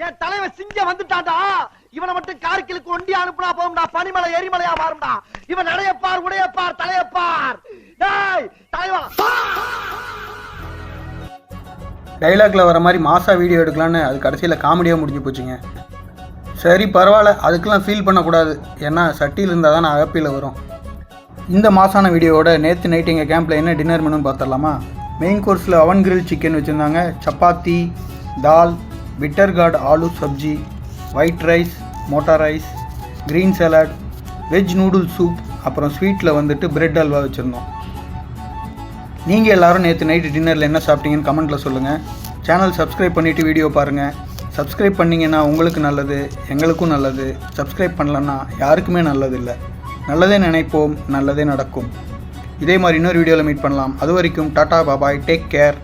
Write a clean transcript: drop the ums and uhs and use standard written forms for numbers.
என் தலைவன் சிங்கம் வந்துட்டான்டா. இவனை மட்டும் கார்கிலுக்கு ஒண்டி அனுப்புனா போகும்டா, பனிமலை எரிமலையா மாறும்டா. இவன் நடையப்பார், உடையப்பார், தலையப்பார். டேய் தலைவா, டைலாக்ல வர மாதிரி மாசா வீடியோ எடுக்கலான்னு அது கடைசியில் காமெடியாக முடிஞ்சு போச்சுங்க. சரி பரவாயில்ல, அதுக்கெல்லாம் ஃபீல் பண்ணக்கூடாது. ஏன்னா சட்டியில் இருந்தால் தான் அகப்பியில் வரும். இந்த மாசான வீடியோவோட நேற்று நைட் எங்கள் கேம்பில் என்ன டின்னர் மெனுன்னு பார்த்துடலாமா? மெயின் கோர்ஸில் அவன் கிரில் சிக்கன் வச்சுருந்தாங்க, chapati, dal, bitter gourd aloo sabzi, white rice, மோட்டா rice, green salad, veg noodle soup, அப்புறம் ஸ்வீட்டில் வந்துட்டு பிரெட் அல்வா வச்சுருந்தோம். நீங்கள் எல்லோரும் நேற்று நைட்டு டின்னரில் என்ன சாப்பிட்டீங்கன்னு கமெண்ட்டில் சொல்லுங்கள். சேனல் சப்ஸ்கிரைப் பண்ணிவிட்டு வீடியோ பாருங்கள். சப்ஸ்கிரைப் பண்ணிங்கன்னா உங்களுக்கு நல்லது, எங்களுக்கும் நல்லது. சப்ஸ்கிரைப் பண்ணலன்னா யாருக்குமே நல்லது இல்லை. நல்லதே நினைப்போம், நல்லதே நடக்கும். இதே மாதிரி இன்னொரு வீடியோவில் மீட் பண்ணலாம். அது வரைக்கும் டாடா பாபாய், டேக் கேர்.